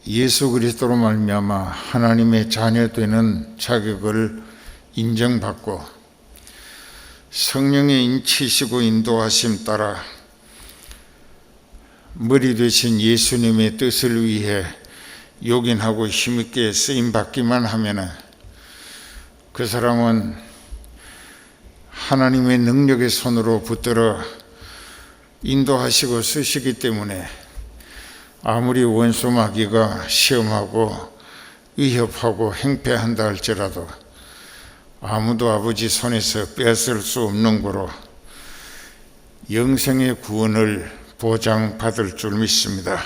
예수 그리스도로 말미암아 하나님의 자녀 되는 자격을 인정받고 성령의 인치시고 인도하심 따라 머리 되신 예수님의 뜻을 위해 요긴하고 힘있게 쓰임받기만 하면 그 사람은 하나님의 능력의 손으로 붙들어 인도하시고 쓰시기 때문에 아무리 원수 마귀가 시험하고 위협하고 행패한다 할지라도 아무도 아버지 손에서 빼앗을 수 없는 거로 영생의 구원을 보장받을 줄 믿습니다.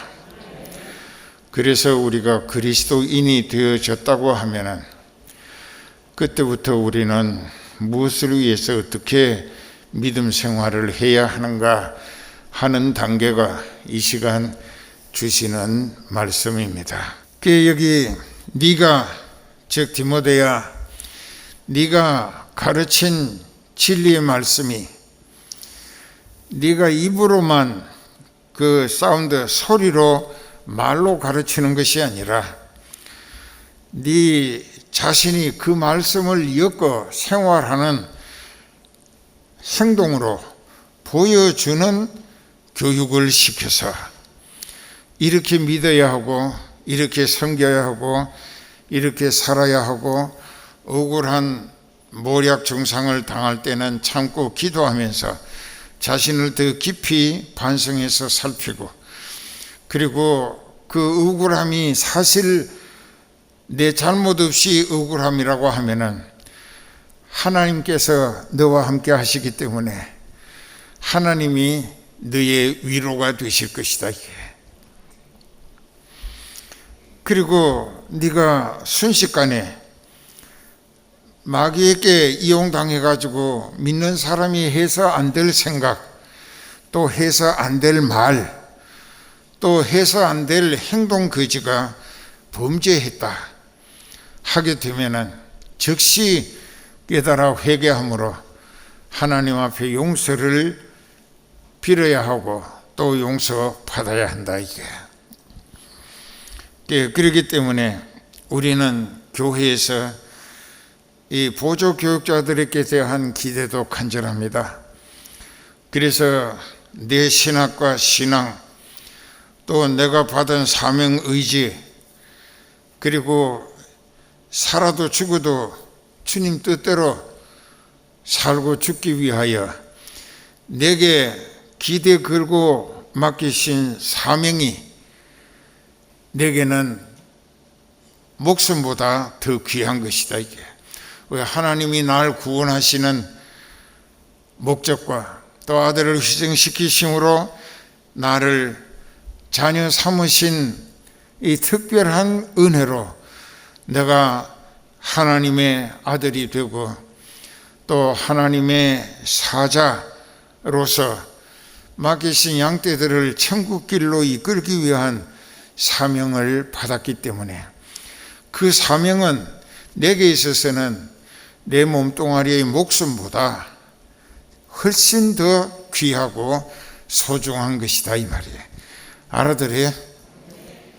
그래서 우리가 그리스도인이 되어졌다고 하면은 그때부터 우리는 무엇을 위해서 어떻게 믿음 생활을 해야 하는가 하는 단계가 이 시간 주시는 말씀입니다. 여기 네가 즉 디모데야, 네가 가르친 진리의 말씀이 네가 입으로만 그 사운드 소리로 말로 가르치는 것이 아니라 네 자신이 그 말씀을 엮어 생활하는 행동으로 보여주는 교육을 시켜서 이렇게 믿어야 하고 이렇게 섬겨야 하고 이렇게 살아야 하고 억울한 모략 중상을 당할 때는 참고 기도하면서 자신을 더 깊이 반성해서 살피고 그리고 그 억울함이 사실 내 잘못 없이 억울함이라고 하면은 하나님께서 너와 함께 하시기 때문에 하나님이 너의 위로가 되실 것이다. 그리고 네가 순식간에 마귀에게 이용당해가지고 믿는 사람이 해서 안 될 생각, 또 해서 안 될 말, 또 해서 안 될 행동 거지가 범죄했다 하게 되면은 즉시 깨달아 회개함으로 하나님 앞에 용서를 빌어야 하고 또 용서받아야 한다 이게. 그렇기 때문에 우리는 교회에서 이 보조 교육자들에게 대한 기대도 간절합니다. 그래서 내 신학과 신앙, 또 내가 받은 사명 의지, 그리고 살아도 죽어도 주님 뜻대로 살고 죽기 위하여 내게 기대 걸고 맡기신 사명이 내게는 목숨보다 더 귀한 것이다 이게. 왜 하나님이 날 구원하시는 목적과 또 아들을 희생시키심으로 나를 자녀 삼으신 이 특별한 은혜로 내가 하나님의 아들이 되고 또 하나님의 사자로서 맡기신 양떼들을 천국길로 이끌기 위한 사명을 받았기 때문에 그 사명은 내게 있어서는 내 몸뚱아리의 목숨보다 훨씬 더 귀하고 소중한 것이다 이 말이에요. 알아들어요?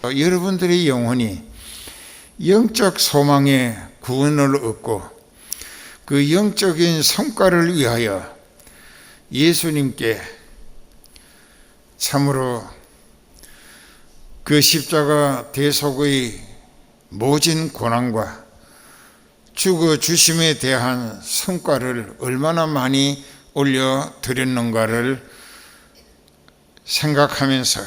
여러분들의 영혼이 영적 소망의 구원을 얻고 그 영적인 성과를 위하여 예수님께 참으로 그 십자가 대속의 모진 고난과 죽어주심에 대한 성과를 얼마나 많이 올려드렸는가를 생각하면서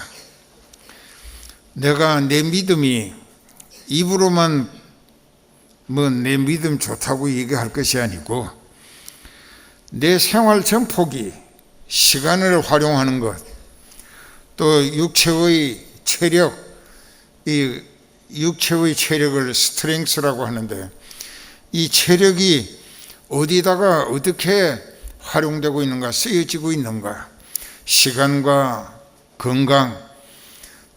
내가 내 믿음이 입으로만 내 믿음 좋다고 얘기할 것이 아니고 내 생활 전폭이 시간을 활용하는 것, 또 육체의 체력, 이 육체의 체력을 스트렝스라고 하는데 이 체력이 어디다가 어떻게 활용되고 있는가, 쓰여지고 있는가, 시간과 건강,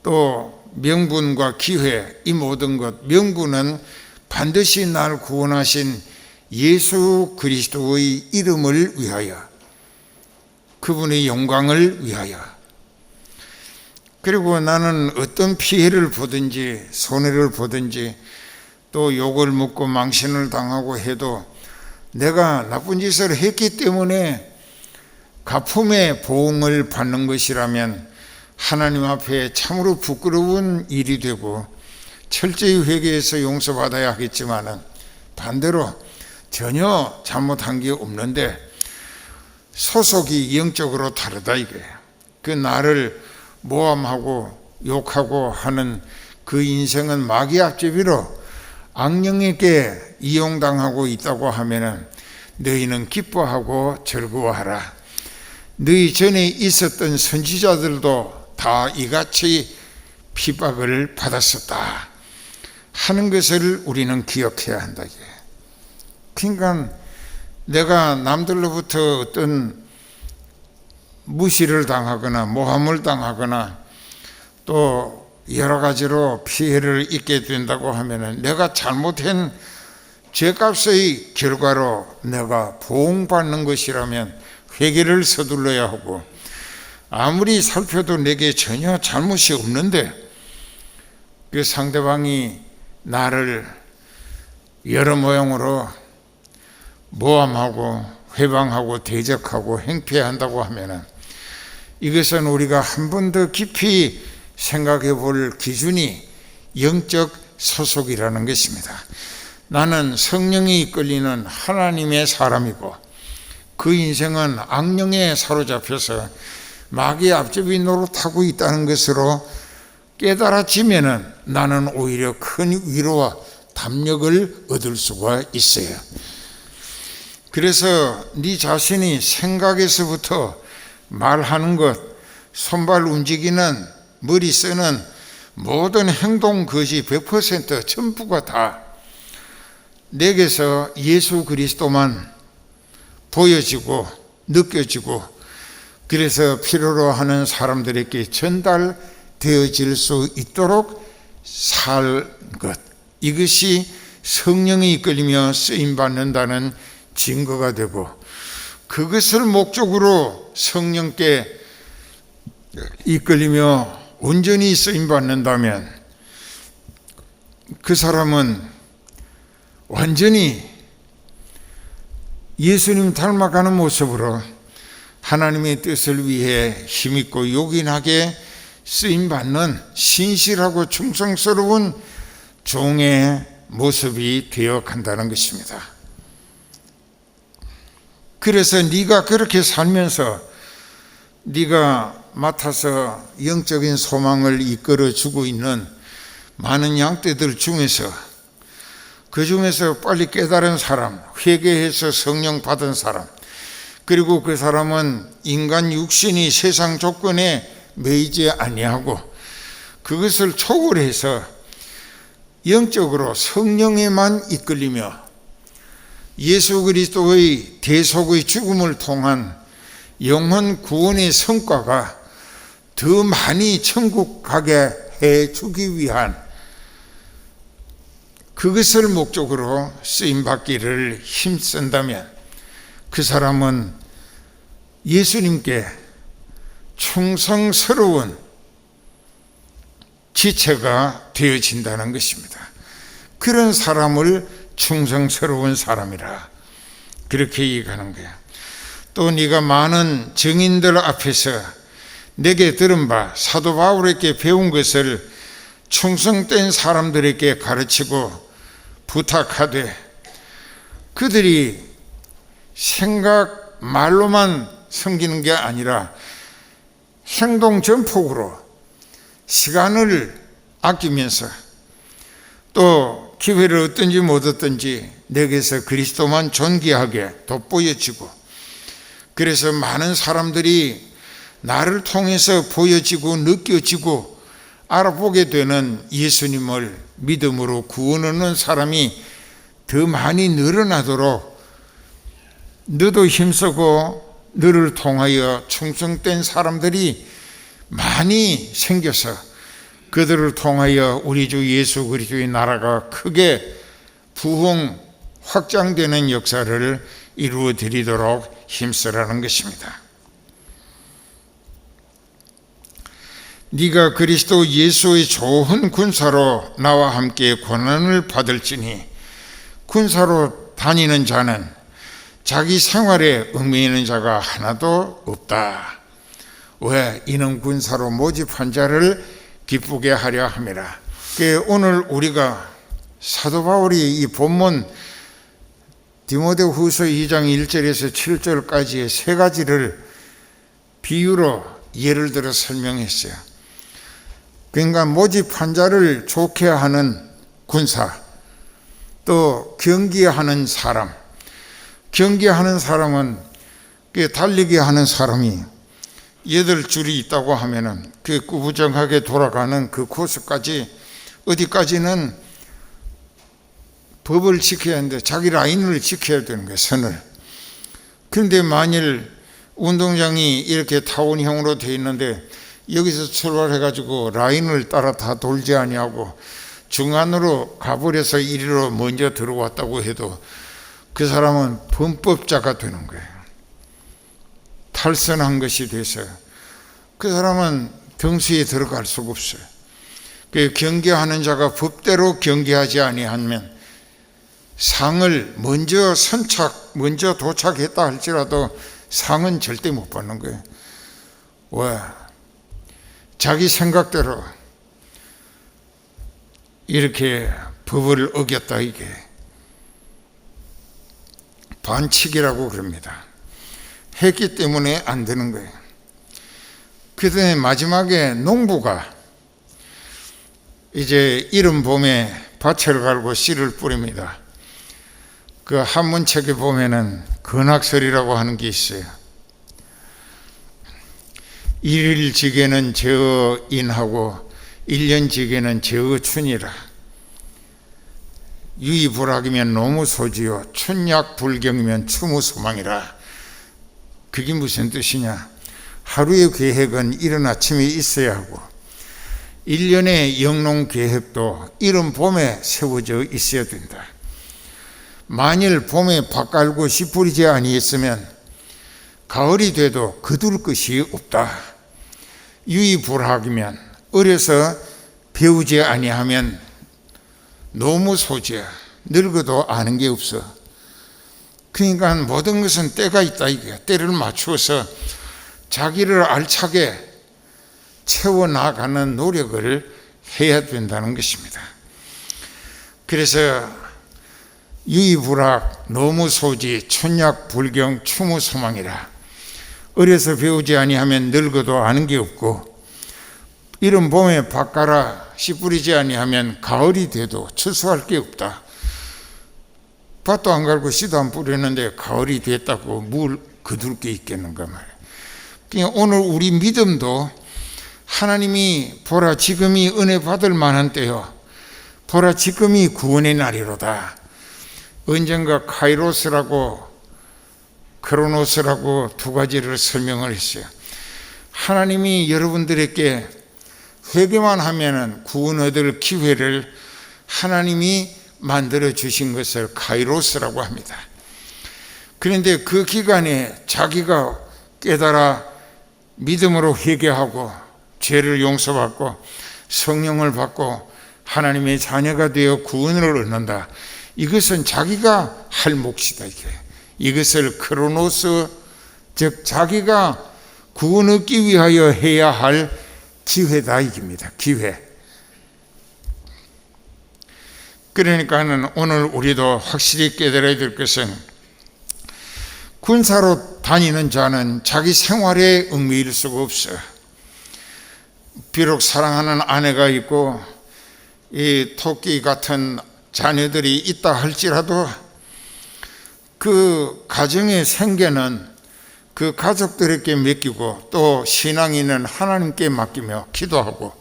또 명분과 기회, 이 모든 것, 명분은 반드시 날 구원하신 예수 그리스도의 이름을 위하여, 그분의 영광을 위하여. 그리고 나는 어떤 피해를 보든지 손해를 보든지 또 욕을 먹고 망신을 당하고 해도 내가 나쁜 짓을 했기 때문에 가품의 보응을 받는 것이라면 하나님 앞에 참으로 부끄러운 일이 되고 철저히 회개해서 용서받아야 하겠지만은 반대로 전혀 잘못한 게 없는데 소속이 영적으로 다르다 이거예요. 그 나를 모함하고 욕하고 하는 그 인생은 마귀 앞제비로 악령에게 이용당하고 있다고 하면은 너희는 기뻐하고 즐거워하라. 너희 전에 있었던 선지자들도 다 이같이 핍박을 받았었다 하는 것을 우리는 기억해야 한다. 그러니까 내가 남들로부터 어떤 무시를 당하거나 모함을 당하거나 또 여러 가지로 피해를 입게 된다고 하면은 내가 잘못한 죄값의 결과로 내가 보응받는 것이라면 회개를 서둘러야 하고, 아무리 살펴도 내게 전혀 잘못이 없는데 그 상대방이 나를 여러 모양으로 모함하고 회방하고 대적하고 행패한다고 하면은 이것은 우리가 한 번 더 깊이 생각해 볼 기준이 영적 소속이라는 것입니다. 나는 성령이 이끌리는 하나님의 사람이고 그 인생은 악령에 사로잡혀서 마귀의 앞잡이 노릇하고 있다는 것으로 깨달아지면은 나는 오히려 큰 위로와 담력을 얻을 수가 있어요. 그래서 네 자신이 생각에서부터 말하는 것, 손발 움직이는, 머리 쓰는 모든 행동 것이 100% 전부가 다 내게서 예수 그리스도만 보여지고 느껴지고, 그래서 필요로 하는 사람들에게 전달되어질 수 있도록 살 것, 이것이 성령이 이끌리며 쓰임받는다는 증거가 되고, 그것을 목적으로 성령께 이끌리며 온전히 쓰임받는다면 그 사람은 완전히 예수님 닮아가는 모습으로 하나님의 뜻을 위해 힘있고 요긴하게 쓰임받는 신실하고 충성스러운 종의 모습이 되어간다는 것입니다. 그래서 네가 그렇게 살면서 네가 맡아서 영적인 소망을 이끌어주고 있는 많은 양떼들 중에서, 그 중에서 빨리 깨달은 사람, 회개해서 성령 받은 사람, 그리고 그 사람은 인간 육신이 세상 조건에 매이지 아니하고 그것을 초월해서 영적으로 성령에만 이끌리며 예수 그리스도의 대속의 죽음을 통한 영혼 구원의 성과가 더 많이 천국 가게 해주기 위한 그것을 목적으로 쓰임받기를 힘쓴다면 그 사람은 예수님께 충성스러운 지체가 되어진다는 것입니다. 그런 사람을 충성스러운 사람이라 그렇게 얘기하는 거야. 또 네가 많은 증인들 앞에서 내게 들은 바 사도 바울에게 배운 것을 충성된 사람들에게 가르치고 부탁하되, 그들이 생각 말로만 섬기는 게 아니라 행동 전폭으로 시간을 아끼면서 또 기회를 얻든지 못 얻든지 내게서 그리스도만 존귀하게 돋보여지고, 그래서 많은 사람들이 나를 통해서 보여지고 느껴지고 알아보게 되는 예수님을 믿음으로 구원 얻는 사람이 더 많이 늘어나도록 너도 힘쓰고 너를 통하여 충성된 사람들이 많이 생겨서 그들을 통하여 우리 주 예수 그리스도의 나라가 크게 부흥 확장되는 역사를 이루어 드리도록 힘쓰라는 것입니다. 네가 그리스도 예수의 좋은 군사로 나와 함께 고난을 받을지니 군사로 다니는 자는 자기 생활에 의미 있는 자가 하나도 없다. 왜? 이는 군사로 모집한 자를 기쁘게 하려 함이라. 오늘 우리가 사도 바울이 이 본문 디모데후서 2장 1절에서 7절까지의 세 가지를 비유로 예를 들어 설명했어요. 그러니까 모집한 자를 좋게 하는 군사, 또 경기하는 사람. 경기하는 사람은 달리기 하는 사람이 8줄이 있다고 하면은 그 구부정하게 돌아가는 그 코스까지 어디까지는 법을 지켜야 하는데 자기 라인을 지켜야 되는 거예요, 선을. 그런데 만일 운동장이 이렇게 타원형으로 되어 있는데 여기서 출발해가지고 라인을 따라 다 돌지 아니하고 중간으로 가버려서 이리로 먼저 들어왔다고 해도 그 사람은 범법자가 되는 거예요. 탈선한 것이 돼서 그 사람은 병수에 들어갈 수가 없어요. 경계하는 자가 법대로 경계하지 아니하면 상을 먼저 도착했다 할지라도 상은 절대 못 받는 거예요. 왜? 자기 생각대로 이렇게 법을 어겼다, 이게 반칙이라고 그럽니다. 했기 때문에 안 되는 거예요. 그다음에 마지막에 농부가 이제 이른 봄에 밭을 갈고 씨를 뿌립니다. 그 한문책에 보면은 근학설이라고 하는 게 있어요. 일일지게는 제어인하고 일년지게는 제어춘이라. 유의불학이면 노무소지요 춘약불경이면 추무소망이라. 그게 무슨 뜻이냐? 하루의 계획은 이른 아침에 있어야 하고 1년의 영농 계획도 이른 봄에 세워져 있어야 된다. 만일 봄에 밭 갈고 씨 뿌리지 아니했으면 가을이 돼도 거둘 것이 없다. 유의불학이면 어려서 배우지 아니하면 노무소지야. 늙어도 아는 게 없어. 그러니까 모든 것은 때가 있다, 이게. 때를 맞추어서 자기를 알차게 채워나가는 노력을 해야 된다는 것입니다. 그래서 유의불학, 노무소지, 춘약불경, 추무소망이라. 어려서 배우지 아니하면 늙어도 아는 게 없고 이른 봄에 밭 갈아 씨 뿌리지 아니하면 가을이 돼도 추수할 게 없다. 밭도 안 갈고 씨도 안 뿌리는데 가을이 됐다고 뭘 거둘 게 있겠는가 말이야. 그러니까 오늘 우리 믿음도 하나님이 보라 지금이 은혜 받을 만한 때요, 보라 지금이 구원의 날이로다. 언젠가 카이로스라고 크로노스라고 두 가지를 설명을 했어요. 하나님이 여러분들에게 회개만 하면은 구원 얻을 기회를 하나님이 만들어 주신 것을 카이로스라고 합니다. 그런데 그 기간에 자기가 깨달아 믿음으로 회개하고 죄를 용서받고 성령을 받고 하나님의 자녀가 되어 구원을 얻는다. 이것은 자기가 할 몫이다. 이것을 크로노스, 즉 자기가 구원 얻기 위하여 해야 할 기회다, 이깁니다. 기회. 그러니까는 오늘 우리도 확실히 깨달아야 될 것은 군사로 다니는 자는 자기 생활에 얽매일 수가 없어요. 비록 사랑하는 아내가 있고 이 토끼 같은 자녀들이 있다 할지라도 그 가정의 생계는 그 가족들에게 맡기고 또 신앙인은 하나님께 맡기며 기도하고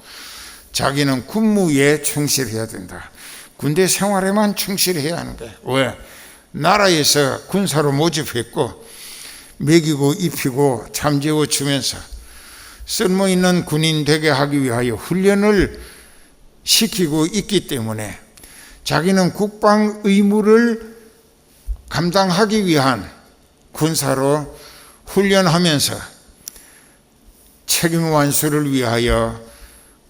자기는 군무에 충실해야 된다. 군대 생활에만 충실해야 하는 거예요. 왜? 나라에서 군사로 모집했고 먹이고 입히고 잠재워 주면서 쓸모있는 군인 되게 하기 위하여 훈련을 시키고 있기 때문에 자기는 국방 의무를 감당하기 위한 군사로 훈련하면서 책임 완수를 위하여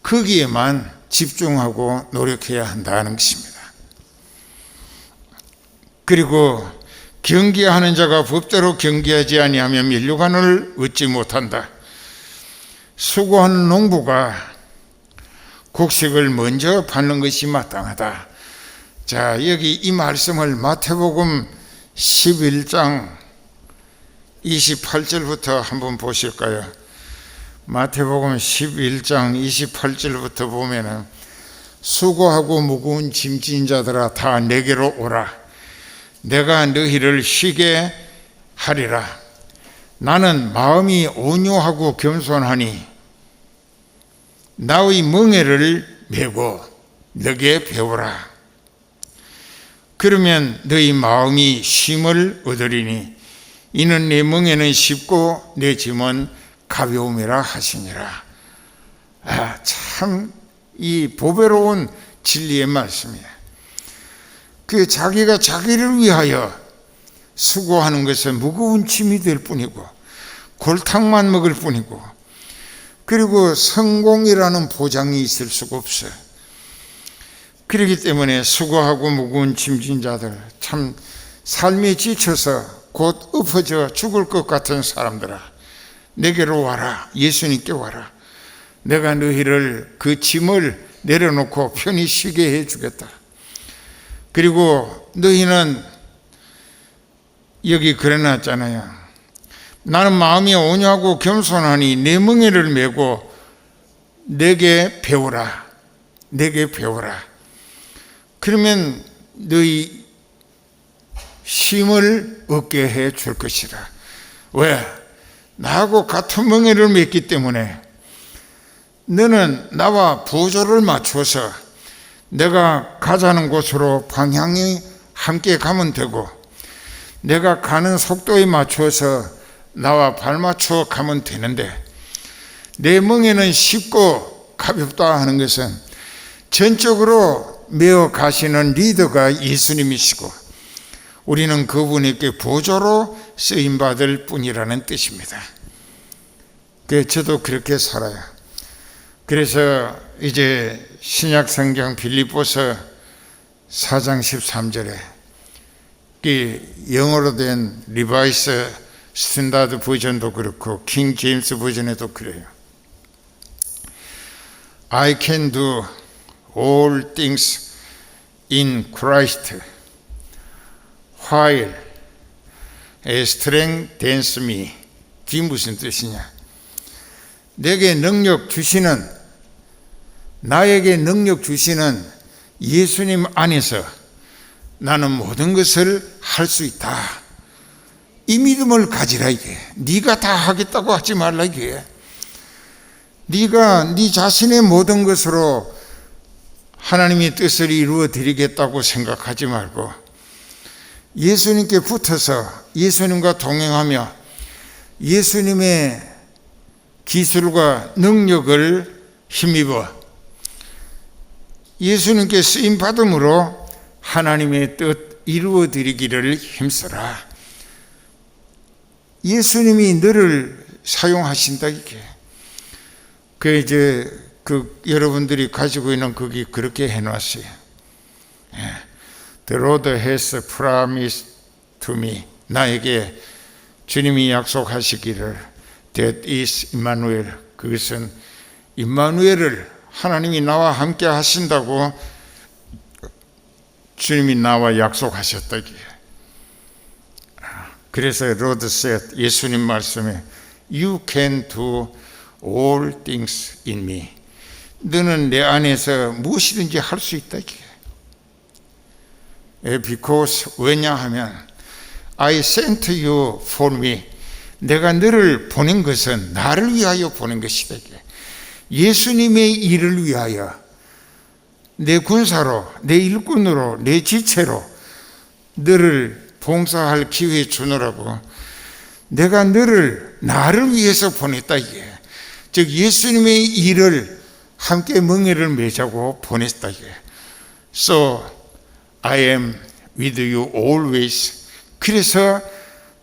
거기에만 집중하고 노력해야 한다는 것입니다. 그리고 경계하는 자가 법대로 경계하지 아니하면 면류관을 얻지 못한다. 수고하는 농부가 곡식을 먼저 받는 것이 마땅하다. 자, 여기 이 말씀을 마태복음 11장 28절부터 한번 보실까요? 마태복음 11장 28절부터 보면은 수고하고 무거운 짐진 자들아 다 내게로 오라. 내가 너희를 쉬게 하리라. 나는 마음이 온유하고 겸손하니 나의 멍에를 메고 너게 배우라. 그러면 너희 마음이 쉼을 얻으리니 이는 내 멍에는 쉽고 내 짐은 가벼움이라 하시니라. 참 이 보배로운 진리의 말씀이에요. 그 자기가 자기를 위하여 수고하는 것은 무거운 짐이 될 뿐이고 골탕만 먹을 뿐이고 그리고 성공이라는 보장이 있을 수가 없어요. 그렇기 때문에 수고하고 무거운 짐진 자들, 참 삶에 지쳐서 곧 엎어져 죽을 것 같은 사람들아 내게로 와라. 예수님께 와라. 내가 너희를 그 짐을 내려놓고 편히 쉬게 해주겠다. 그리고 너희는 여기 그래놨잖아요. 나는 마음이 온유하고 겸손하니 내 멍에를 메고 내게 배우라. 내게 배우라. 그러면 너희 쉼을 얻게 해 줄 것이다. 왜? 나하고 같은 멍에를 맺기 때문에 너는 나와 보조를 맞춰서 내가 가자는 곳으로 방향이 함께 가면 되고 내가 가는 속도에 맞춰서 나와 발맞춰 가면 되는데 내 멍에는 쉽고 가볍다 하는 것은 전적으로 메어 가시는 리더가 예수님이시고 우리는 그분에게 보조로 쓰임받을 뿐이라는 뜻입니다. 저도 그렇게 살아요. 그래서 이제 신약 성경 빌립보서 4장 13절에 영어로 된 리바이스 스탠다드 버전도 그렇고 킹 제임스 버전에도 그래요. I can do all things in Christ while strengthens me. 그게 무슨 뜻이냐? 내게 능력 주시는, 나에게 능력 주시는 예수님 안에서 나는 모든 것을 할 수 있다. 이 믿음을 가지라 이게. 네가 다 하겠다고 하지 말라 이게. 네가 네 자신의 모든 것으로 하나님의 뜻을 이루어 드리겠다고 생각하지 말고 예수님께 붙어서 예수님과 동행하며 예수님의 기술과 능력을 힘입어 예수님께 쓰임받음으로 하나님의 뜻 이루어 드리기를 힘써라. 예수님이 너를 사용하신다 이게. 여러분들이 가지고 있는 거기 그렇게 해놨어요. The Lord has promised to me. 나에게 주님이 약속하시기를 That is Emmanuel. 그것은 임마누엘을 하나님이 나와 함께 하신다고 주님이 나와 약속하셨다. 그래서 Lord said, 예수님 말씀에 You can do all things in me. 너는 내 안에서 무엇이든지 할 수 있다. Because 왜냐하면 I sent you for me. 내가 너를 보낸 것은 나를 위하여 보낸 것이다. 예수님의 일을 위하여 내 군사로, 내 일꾼으로, 내 지체로 너를 봉사할 기회 주느라고 내가 너를 나를 위해서 보냈다 이게. 즉 예수님의 일을 함께 멍에를 매자고 보냈다 이게. So I am with you always. 그래서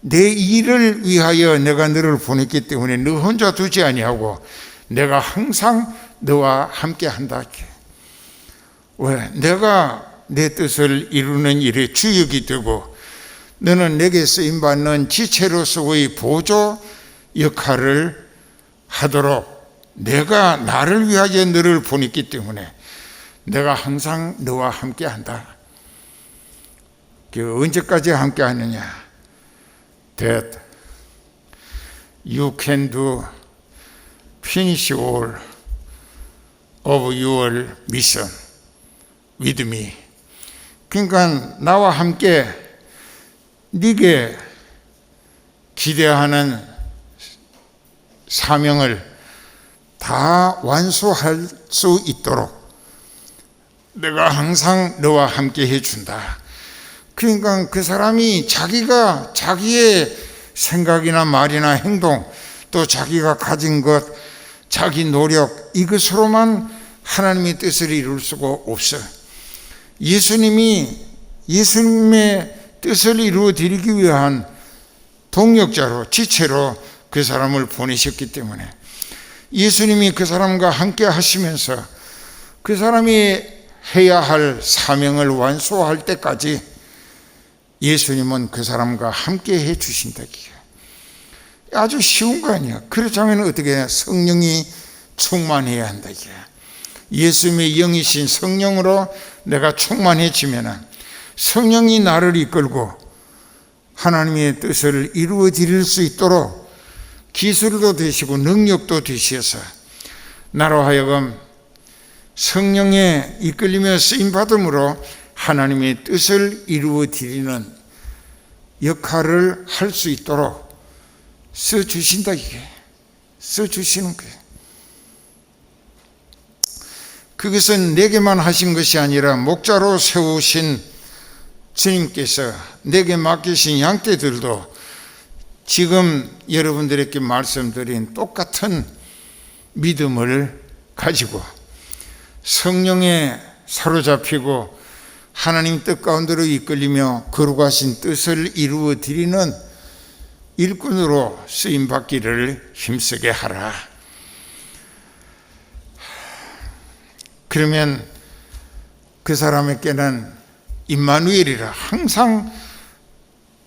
내 일을 위하여 내가 너를 보냈기 때문에 너 혼자 두지 아니하고 내가 항상 너와 함께 한다. 왜? 내가 내 뜻을 이루는 일에 주역이 되고 너는 내게 쓰임받는 지체로서의 보조 역할을 하도록 내가 나를 위하여 너를 보냈기 때문에 내가 항상 너와 함께 한다. 언제까지 함께 하느냐? That you can do finish all of your mission with me. 그러니까 나와 함께 네게 기대하는 사명을 다 완수할 수 있도록 내가 항상 너와 함께 해준다. 그러니까 그 사람이 자기가 자기의 생각이나 말이나 행동 또 자기가 가진 것, 자기 노력 이것으로만 하나님의 뜻을 이룰 수가 없어요. 예수님의 뜻을 이루어 드리기 위한 동력자로 지체로 그 사람을 보내셨기 때문에 예수님이 그 사람과 함께 하시면서 그 사람이 해야 할 사명을 완수할 때까지 예수님은 그 사람과 함께 해 주신다. 아주 쉬운 거 아니야. 그렇다면 어떻게 성령이 충만해야 한다. 예수님의 영이신 성령으로 내가 충만해지면 성령이 나를 이끌고 하나님의 뜻을 이루어 드릴 수 있도록 기술도 되시고 능력도 되셔서 나로 하여금 성령에 이끌리며 쓰임받음으로 하나님의 뜻을 이루어 드리는 역할을 할 수 있도록 써주신다. 써주시는 거예요. 그것은 내게만 하신 것이 아니라 목자로 세우신 주님께서 내게 맡기신 양떼들도 지금 여러분들에게 말씀드린 똑같은 믿음을 가지고 성령에 사로잡히고 하나님 뜻 가운데로 이끌리며 거룩하신 뜻을 이루어 드리는 일꾼으로 쓰임받기를 힘쓰게 하라. 그러면 그 사람에게는 임마누엘이라 항상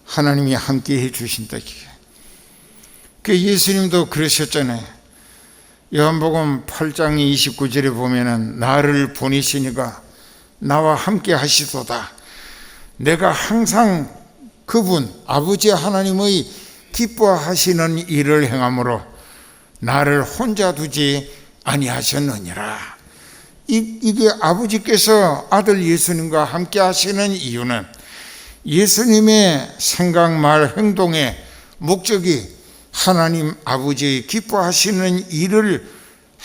하나님이 함께 해 주신다. 그 예수님도 그러셨잖아요. 요한복음 8장 29절에 보면은 나를 보내시니가 나와 함께 하시도다. 내가 항상 그분 아버지 하나님의 기뻐하시는 일을 행함으로 나를 혼자 두지 아니하셨느니라. 이게 아버지께서 아들 예수님과 함께 하시는 이유는 예수님의 생각, 말, 행동의 목적이 하나님 아버지의 기뻐하시는 일을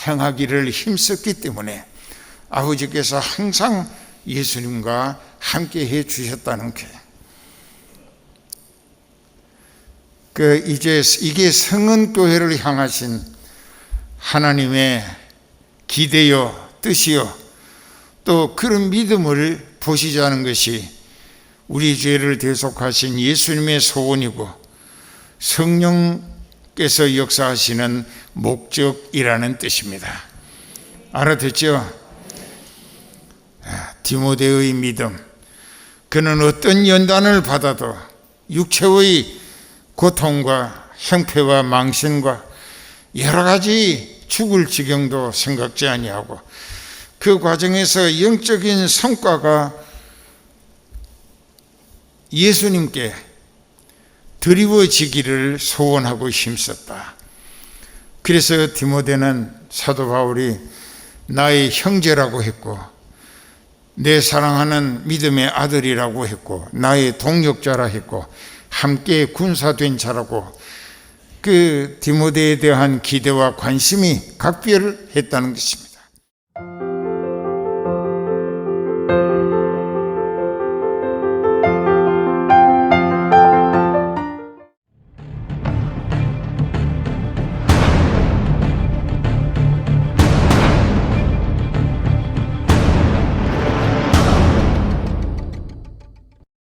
행하기를 힘썼기 때문에 아버지께서 항상 예수님과 함께 해 주셨다는 거예요. 이제 이게 성은교회를 향하신 하나님의 기대요, 뜻이요, 또 그런 믿음을 보시자는 것이 우리 죄를 대속하신 예수님의 소원이고 성령께서 역사하시는 목적이라는 뜻입니다. 알아듣죠? 디모데의 믿음, 그는 어떤 연단을 받아도 육체의 고통과 형폐와 망신과 여러 가지 죽을 지경도 생각지 아니하고 그 과정에서 영적인 성과가 예수님께 드리워지기를 소원하고 힘썼다. 그래서 디모데는 사도 바울이 나의 형제라고 했고 내 사랑하는 믿음의 아들이라고 했고 나의 동역자라 했고 함께 군사된 자라고 그 디모데에 대한 기대와 관심이 각별했다는 것입니다.